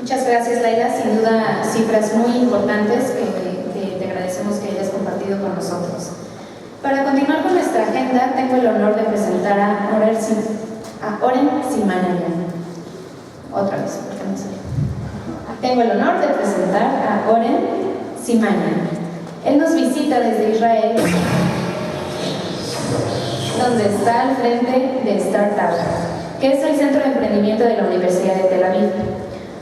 Muchas gracias, Laila. Sin duda, cifras muy importantes que te agradecemos que hayas compartido con nosotros. Para continuar con nuestra agenda, tengo el honor de presentar a Oren Simanayan. Otra vez, porque no sé. Tengo el honor de presentar a Oren Simanayan. Él nos visita desde Israel, donde está al frente de Startup, que es el centro de emprendimiento de la Universidad de Tel Aviv.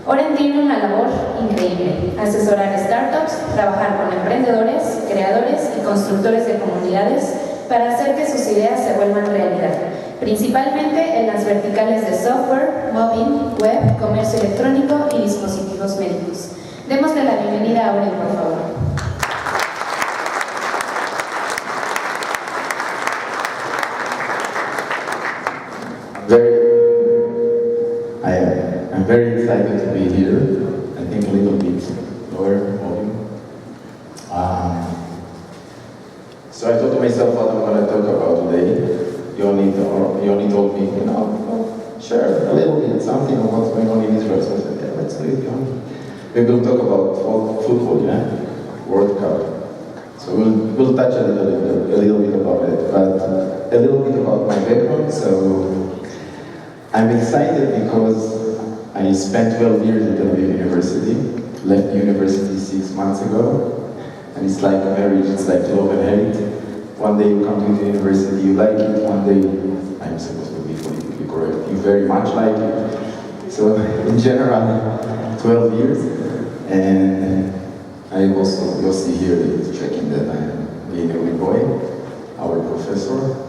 Oren tiene una labor increíble: asesorar startups, trabajar con emprendedores, creadores y constructores de comunidades para hacer que sus ideas se vuelvan realidad, principalmente en las verticales de software, móvil, web, comercio electrónico y dispositivos médicos. Démosle la bienvenida a Oren, por favor. I'm very excited to be here. I think a little bit lower volume. So I thought to myself what I'm going to talk about today. Yoni told me, share a little bit, something on what's going on in Israel. So I said, yeah, let's do it, Yoni. Maybe we'll talk about football, yeah? World Cup. So we'll touch a little bit about it, but a little bit about my background. So I'm excited because I spent 12 years at Tel Aviv University, left the university 6 months ago, and it's like a marriage, it's like love and hate. One day you come to the university, you like it, one day, I'm supposed to be politically correct, you very much like it. So in general, 12 years, and I also, you'll see here, is checking that I'm being a good boy, our professor.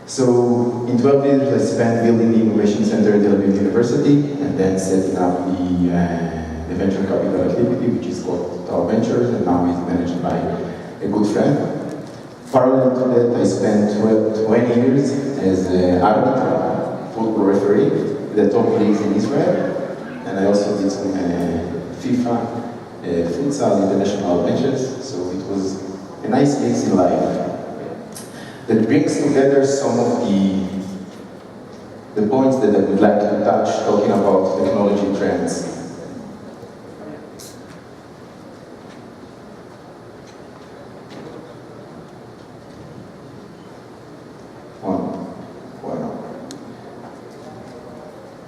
So in 12 years I spent building the Innovation Center at Tel Aviv University and then setting up the venture capital activity, which is called Tower Ventures, and now it's managed by a good friend. Parallel to that, I spent 20 years as an arbiter, football referee, the top leagues in Israel, and I also did some FIFA, futsal international matches, so it was a nice mix in life that brings together some of the points that I would like to touch, talking about technology trends.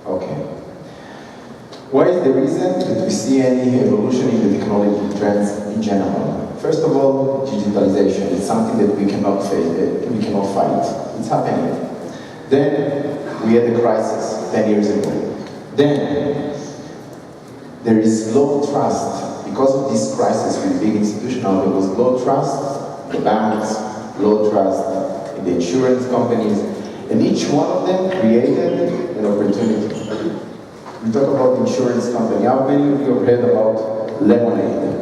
Okay. What is the reason that we see any evolution in the technology trends in general? First of all, digitalization is something that we cannot fight. It's happening. Then we had a crisis 10 years ago. Then there is low trust. Because of this crisis with big institutional, there was low trust in the banks, low trust in the insurance companies, and each one of them created an opportunity. We talk about insurance company. How many of you have heard about Lemonade?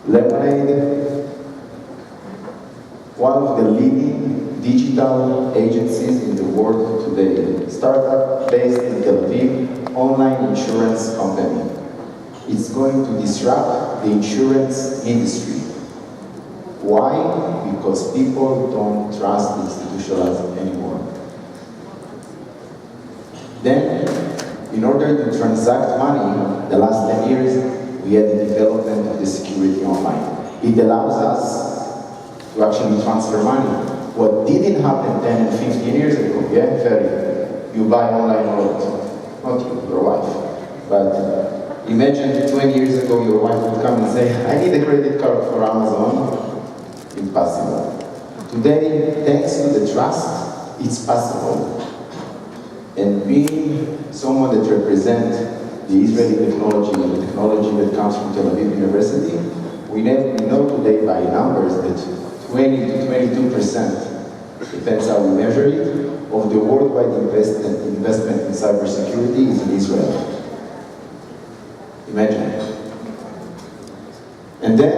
Lemonade, one of the leading digital agencies in the world today, startup based in Tel Aviv, online insurance company. It's going to disrupt the insurance industry. Why? Because people don't trust institutionals anymore. Then, in order to transact money, the last 10 years, we had the development of the security online. It allows us to actually transfer money. What didn't happen 10 and 15 years ago, yeah, Ferry, you buy online a lot. Not you, your wife. But imagine 20 years ago your wife would come and say, I need a credit card for Amazon. Impossible. Today, thanks to the trust, it's possible. And being someone that represents the Israeli technology and the technology that comes from Tel Aviv University, we know today by numbers that 20 to 22%, depends how we measure it, of the worldwide investment in cybersecurity is in Israel. Imagine. And then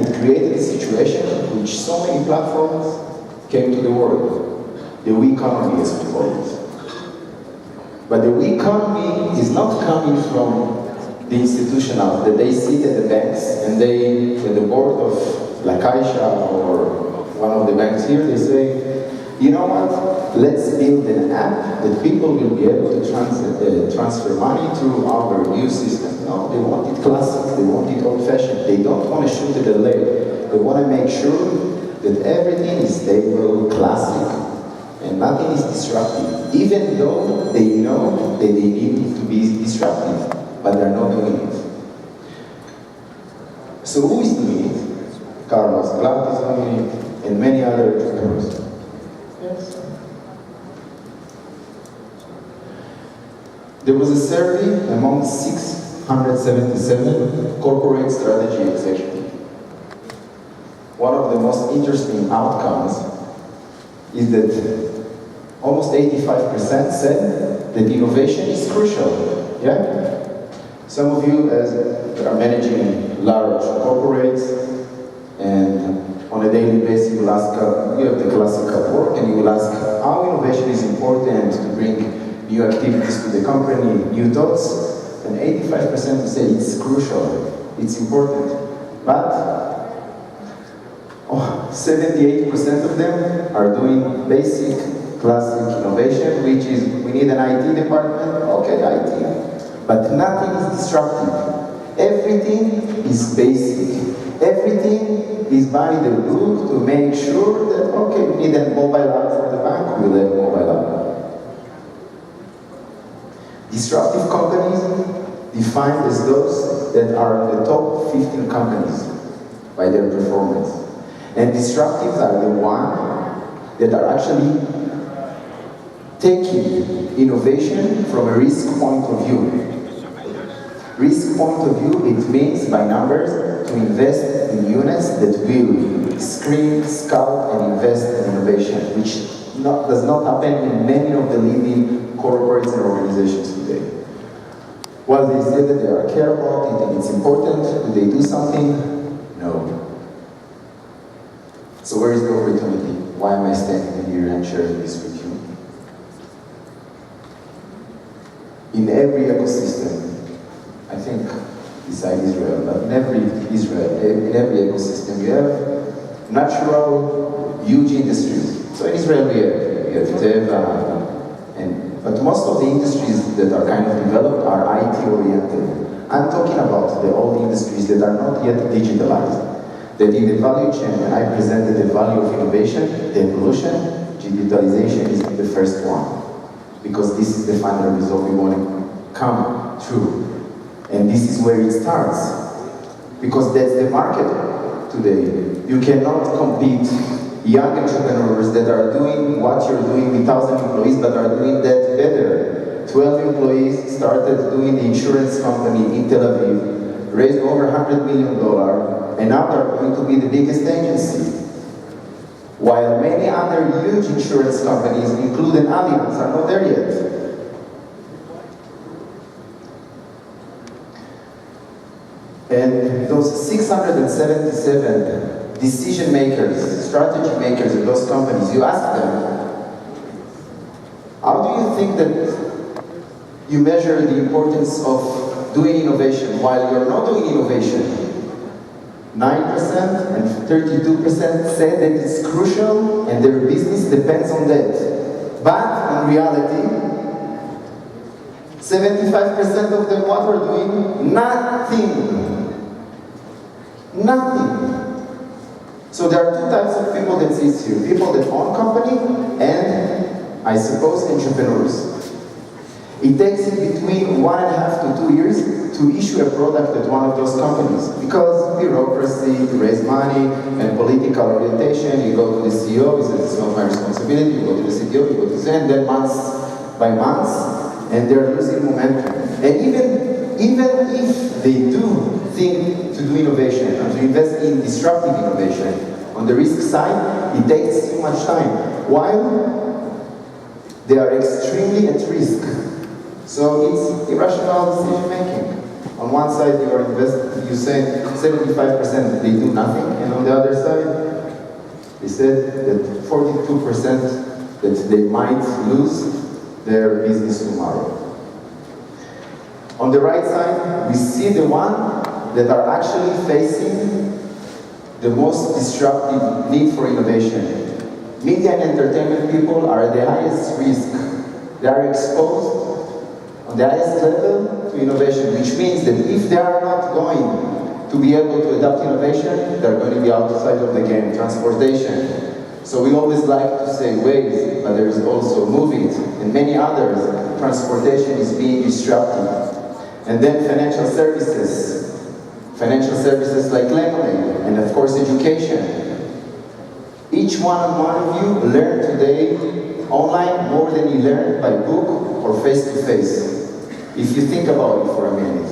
it created a situation in which so many platforms came to the world. The we economy, as we call it. But the we economy is not coming from the institutional, that they sit at the banks and they, at the board of La Caixa or one of the banks here, they say, You know what? Let's build an app that people will be able to transfer money through our new system. No, they want it classic, they want it old-fashioned. They don't want to shoot at a leg. They want to make sure that everything is stable, classic, and nothing is disruptive. Even though they know that they need to be disruptive, but they're not doing it. So who is doing it? Carlos Glatt is doing it, and many other entrepreneurs. Yes. There was a survey among 677 corporate strategy executives. One of the most interesting outcomes is that almost 85% said that innovation is crucial. Yeah? Some of you that are managing large corporates, and on a daily basis you will ask, you have the classical work, and you will ask how innovation is important to bring new activities to the company, new thoughts, and 85% will say it's crucial, it's important. But 78% of them are doing basic, classic innovation, which is, we need an IT department, okay, IT. But nothing is disruptive. Everything is basic. Everything is by the book to make sure that, okay, we need a mobile app for the bank, we'll have a mobile app. Disruptive companies defined as those that are the top 15 companies by their performance. And disruptives are the ones that are actually taking innovation from a risk point of view. Risk point of view, it means by numbers to invest in units that will screen, scout, and invest in innovation, which does not happen in many of the leading corporates and organizations today. While they say that they care about it and it's important, do they do something? No. So where is the opportunity? Why am I standing here and sharing this with you? In every ecosystem, I think, beside Israel, but in every ecosystem, you have natural, huge industries. So in Israel, we have Teva, but most of the industries that are kind of developed are IT-oriented. I'm talking about the old industries that are not yet digitalized. That in the value chain, when I presented the value of innovation, the evolution, digitalization is the first one. Because this is the final result we want to come through. And this is where it starts. Because that's the market today. You cannot compete young entrepreneurs that are doing what you're doing with 1,000 employees, but are doing that better. 12 employees started doing the insurance company in Tel Aviv, raised over $100 million, and now they're going to be the biggest agency. While many other huge insurance companies, including Allianz, are not there yet. And those 677 decision makers, strategy makers in those companies, you ask them, how do you think that you measure the importance of doing innovation while you're not doing innovation? 9% and 32% say that it's crucial and their business depends on that. But in reality, 75% of them what are doing? Nothing. Nothing. So there are two types of people that sit here. People that own company and, I suppose, entrepreneurs. It takes between 1.5 to 2 years to issue a product at one of those companies. Because bureaucracy, to raise money, and political orientation, you go to the CEO, he says, it's not my responsibility, you go to the CTO, you go to the and then months by months, and they're losing momentum. And even if they do think to do innovation, and to invest in disruptive innovation, on the risk side, it takes too much time. While they are extremely at risk. So it's irrational decision making. On one side, you say 75% they do nothing, and on the other side, they said that 42% that they might lose their business tomorrow. On the right side, we see the one that are actually facing the most disruptive need for innovation. Media and entertainment people are at the highest risk. They are exposed on the highest level to innovation, which means that if they are not going to be able to adopt innovation, they're going to be outside of the game. Transportation. So we always like to say ways, but there is also Move It and many others. Transportation is being disrupted. And then financial services. Financial services like lending, and of course education. Each one of you learned today online more than you learned by book or face-to-face. If you think about it for a minute.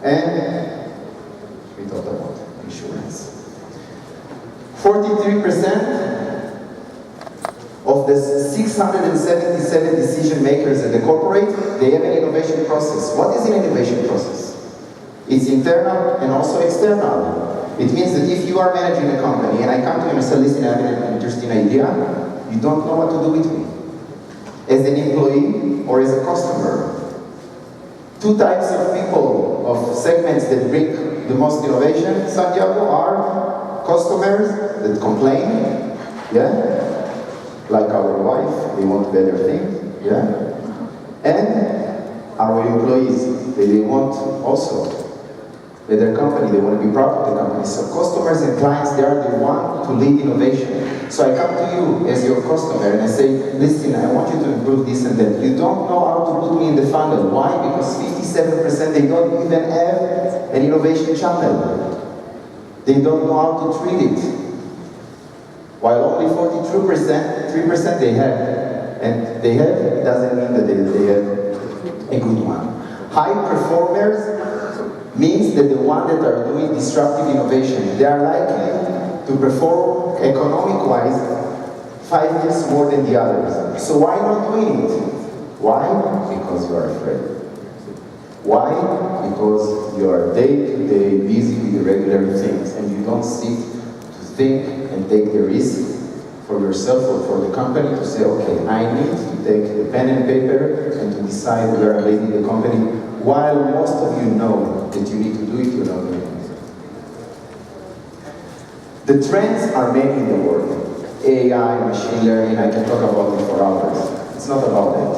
And we talked about insurance. 43% of the 677 decision makers at the corporate, they have an innovation process. What is an innovation process? It's internal and also external. It means that if you are managing a company and I come to you and say, listen, I have an interesting idea, you don't know what to do with me. As an employee or as a customer. Two types of people, of segments that bring the most innovation, Santiago, are customers that complain, yeah? Like our wife, they want better things, yeah? And our employees, they want also better company, they want to be proud of the company. So customers and clients, they are the one to lead innovation. So I come to you as your customer and I say, listen, I want you to improve this and that. You don't know how to put me in the funnel. Why? Because 57% they don't even have an innovation channel. They don't know how to treat it. While only 3% they have. And they have, it doesn't mean that they have a good one. High performers means that the ones that are doing disruptive innovation, they are likely to perform economic-wise 5 years more than the others. So why not doing it? Why? Because you are afraid. Why? Because you are day-to-day busy with the regular things and you don't sit to think and take the risk for yourself or for the company to say, okay, I need to take the pen and paper and to decide where I'm leading the company, while most of you know that you need to do it, you're not doing it. The trends are many in the world. AI, machine learning, I can talk about it for hours. It's not about that.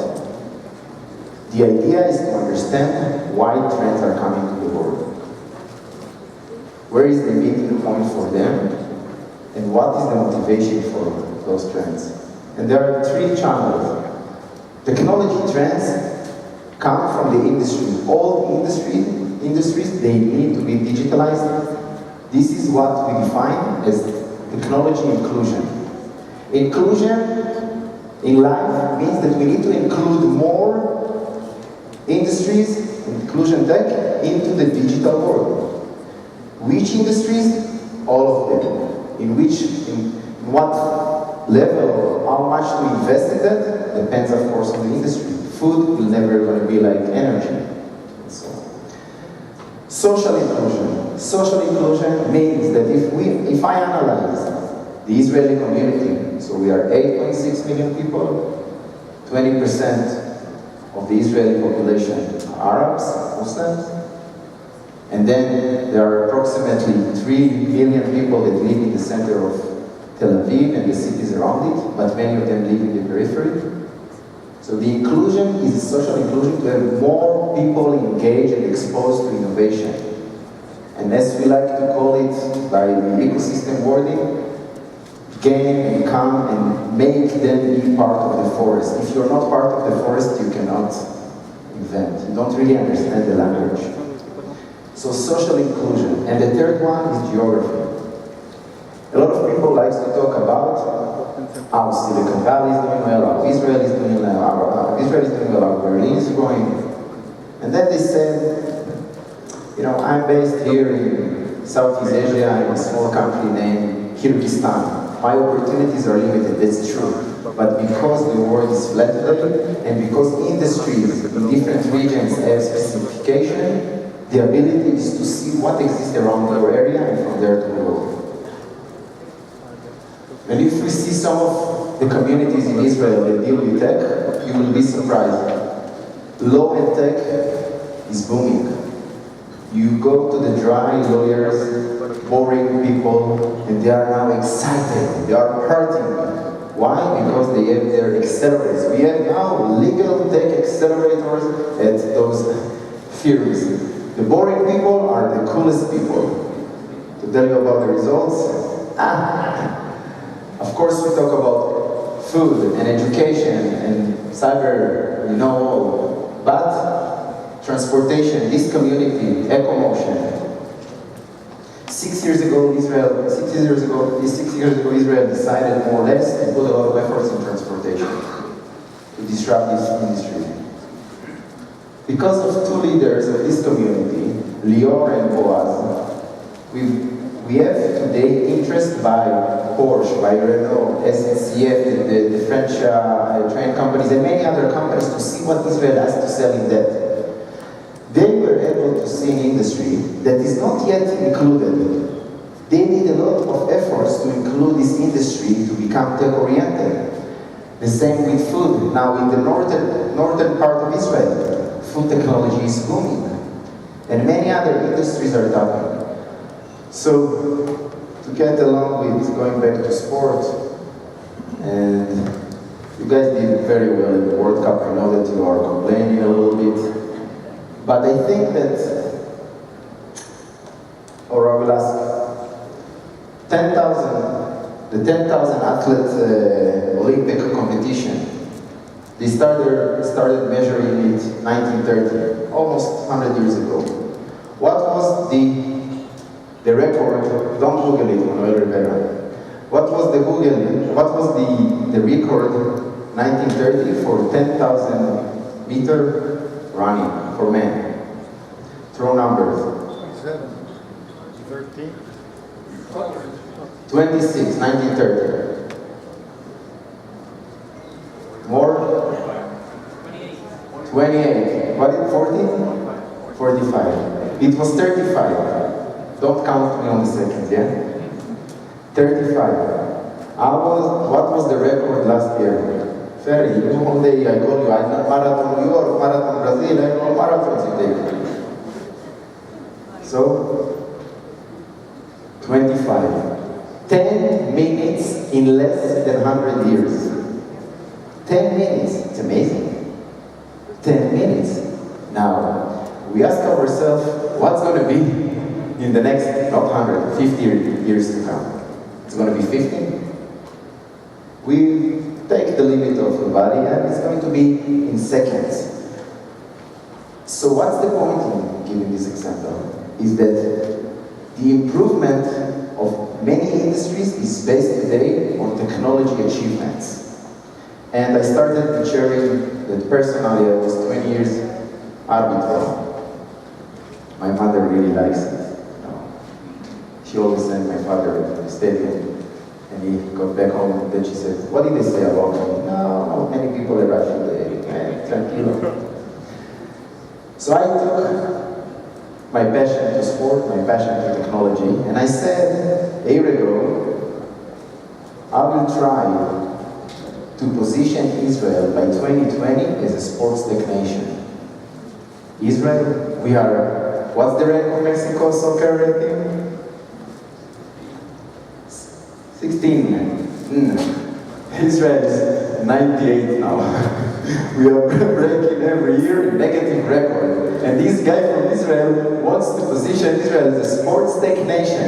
The idea is to understand why trends are coming to the world. Where is the meeting point for them? And what is the motivation for those trends? And there are 3 channels. Technology trends come from the industry. All industries, they need to be digitalized. This is what we define as technology inclusion. Inclusion in life means that we need to include more industries, inclusion tech, into the digital world. Which industries? All of them. In what level, how much to invest in that, depends of course on the industry. Food will never going to be like energy. And so on. Social inclusion. Social inclusion means that if I analyze the Israeli community, so we are 8.6 million people, 20% of the Israeli population are Arabs, Muslims, and then there are approximately 3 million people that live in the center of Tel Aviv and the cities around it, but many of them live in the periphery. So the inclusion is social inclusion, to have more people engaged and exposed to innovation. And as we like to call it by the ecosystem wording, gain and come and make them be part of the forest. If you're not part of the forest, you cannot invent. You don't really understand the language. So social inclusion. And the third one is geography. A lot of people like to talk about how Silicon Valley is doing well, how Israel is doing well, how Israel is doing well, how Berlin is growing. And then they said, you know, I'm based here in Southeast Asia in a small country named Kyrgyzstan. My opportunities are limited, that's true. But because the world is flat today, and because industries in different regions have specification, the ability is to see what exists around your area and from there to grow. And if we see some of the communities in Israel that deal with tech, you will be surprised. Law and tech is booming. You go to the dry lawyers, boring people, and they are now excited. They are partying. Why? Because they have their accelerators. We have now legal tech accelerators at those firms. The boring people are the coolest people. To tell you about the results, of course we talk about food and education and cyber, but transportation, this community, eco-motion. 6 years ago, Israel decided more or less to put a lot of efforts in transportation to disrupt this industry. Because of two leaders of this community, Lior and Boaz, we have today interest by Porsche, by Renault, SNCF, the French train companies, and many other companies to see what Israel has to sell in that. They were able to see an industry that is not yet included. They need a lot of efforts to include this industry to become tech-oriented. The same with food. Now in the northern part of Israel, food technology is booming. And many other industries are talking. So, to get along with going back to sport, and you guys did very well in the World Cup. I know that you are complaining a little bit. But I think that, or I will ask, the 10,000 athlete Olympic competition, they started measuring it 1930, almost 100 years ago. What was the record? Don't Google it, Manuel Rivera. What was the record 1930 for 10,000 meter running for men? Throw numbers. 27, 13, 26, 1930. More? 28. What is 40? 45. It was 35. Don't count me on the seconds, yeah? 35. What was the record last year? Ferry, one day I told you, I know Marathon New York, Marathon Brazil, I know marathons you take. So, 25. 10 minutes in less than 100 years. 10 minutes, it's amazing. 10 minutes. Now, we ask ourselves, what's going to be in the next, not 100, 50 years to come? It's going to be 15? We take the limit of the body and it's going to be in seconds. So what's the point in giving this example? Is that the improvement of many industries is based today on technology achievements. And I started sharing that personally I was 20 years arbiter. My mother really likes it. She always sent my father to the stadium. And he got back home and then she said, what did they say about me? No, many people are rushing tranquilo. So I took my passion to sport, my passion to technology, and I said a year ago, I will try to position Israel by 2020 as a sports tech nation. Israel, we are, what's the rank of Mexico soccer rating? 16. Israel is 98 now. We are breaking every year negative record. And this guy from Israel wants to position Israel as a sports tech nation.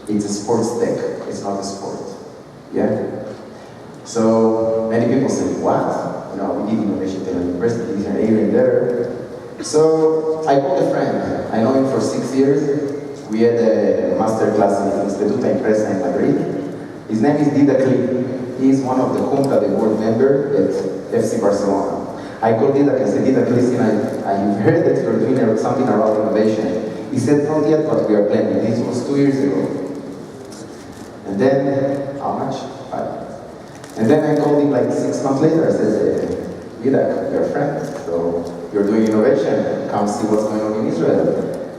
It's a sports tech, it's not a sport. Yeah? So many people say, what? We did innovation at universities and here and there. So I called a friend. I know him for 6 years. We had a master class in Instituto Impresa in Madrid. His name is Dida Kli. He is one of the Junta, the board member at FC Barcelona. I called Dida and said, Dida, listen, I heard that you're doing something around innovation. He said, not yet, but we are planning. This was 2 years ago. And then, how much? 5. And then I called him like 6 months later. I said, Dida, you're a friend, so you're doing innovation. Come see what's going on in Israel.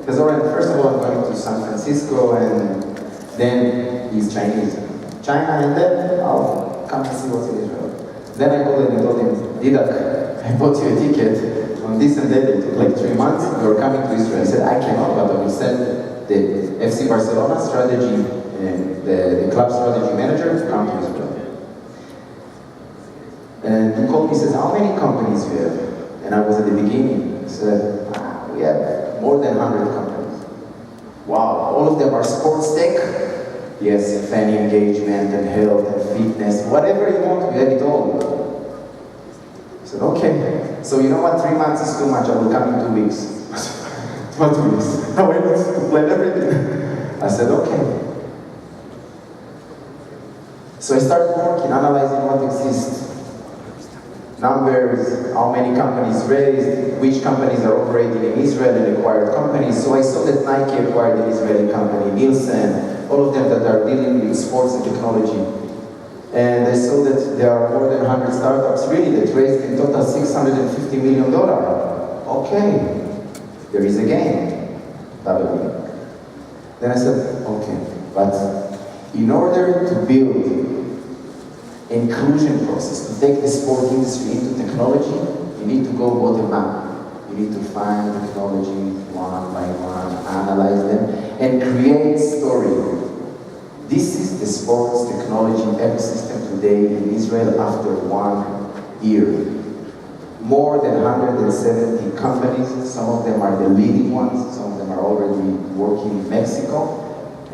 He says, all right, first of all, I'm going to San Francisco, and then he's Chinese. China, and then I'll come and see what's in Israel. Then I called him and told him, Didak, I bought you a ticket on this and that. It took like 3 months. You're coming to Israel. He said, I cannot, but I will send the FC Barcelona strategy and the club strategy manager to come to Israel. And he called me, he says, how many companies you have? And I was at the beginning. I said, we have more than 100 companies. Wow, all of them are sports tech? Yes, fan engagement and health and fitness, whatever you want, we have it all. I said, okay. So you know what, 3 months is too much, I will come in 2 weeks. 2 weeks. Now I need to plan everything. I said, okay. So I started working, analyzing what exists. Numbers, how many companies raised, which companies are operating in Israel and acquired companies. So I saw that Nike acquired an Israeli company, Nielsen, all of them that are dealing with sports and technology. And I saw that there are more than 100 startups really that raised in total $650 million. Okay, there is a game, probably. Then I said, okay, but in order to build inclusion process, to take the sport industry into technology, you need to go bottom up. You need to find technology one by one, analyze them, and create story. This is the sports technology ecosystem today in Israel after 1 year. More than 170 companies, some of them are the leading ones, some of them are already working in Mexico,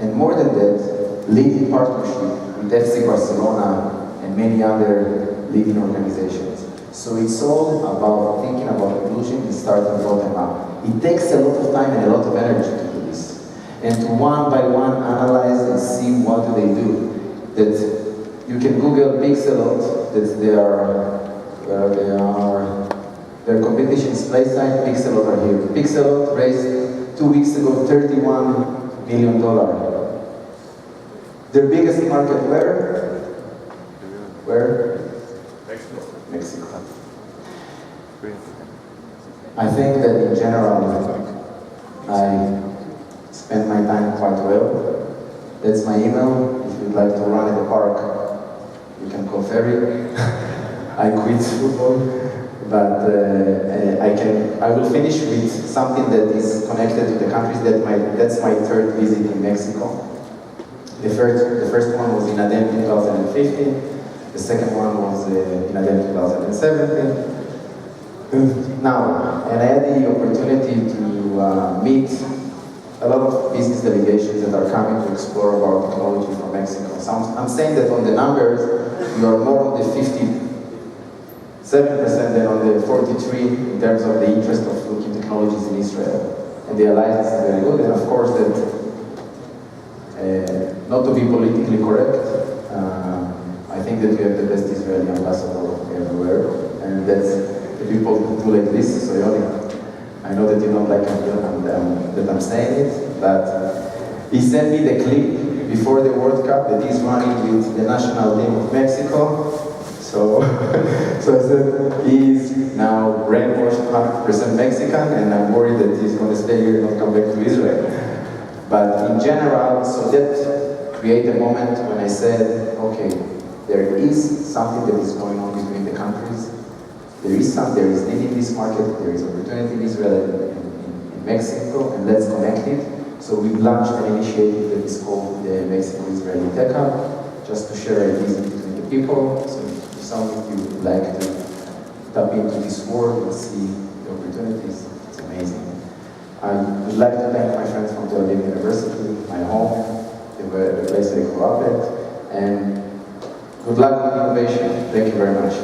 and more than that, leading partnership with FC Barcelona and many other leading organizations. So it's all about thinking about inclusion and starting bottom up. It takes a lot of time and a lot of energy to do this. And to one by one analyze and see what do they do. That you can Google Pixelot, that they are, their competition is PlaySide, Pixelot are here. Pixelot raised 2 weeks ago $31 million. Their biggest market where? Where? Mexico. I think that in general, I spend my time quite well. That's my email. If you'd like to run in the park, you can call Ferry. I quit football, but I will finish with something that is connected to the countries that's my third visit in Mexico. The first one was in Aden 2015. The second one was in Aden 2017. Now, and I had the opportunity to meet a lot of business delegations that are coming to explore about technology from Mexico. So I'm saying that on the numbers, you are more on the 57% than on the 43% in terms of the interest of looking technologies in Israel. And the alliance is very good, and of course that, not to be politically correct, I think that we have the best Israeli ambassador everywhere, and that's the people who do like this. So Yoni, I know that you don't like that I'm saying it, but he sent me the clip before the World Cup that he's running with the national team of Mexico. So I said he's now brainwashed 100% Mexican, and I'm worried that he's going to stay here and not come back to Israel. But in general, so that created a moment when I said, okay, there is something that is going on between the countries. There is need in this market, there is opportunity in Israel and in Mexico, and let's connect it. So we've launched an initiative that is called the Mexico-Israeli Tech Hub, just to share ideas between the people. So if some of you would like to tap into this world and see the opportunities, it's amazing. I would like to thank my friends from Tel Aviv University, my home, the place I grew up at, and good luck with innovation. Thank you very much.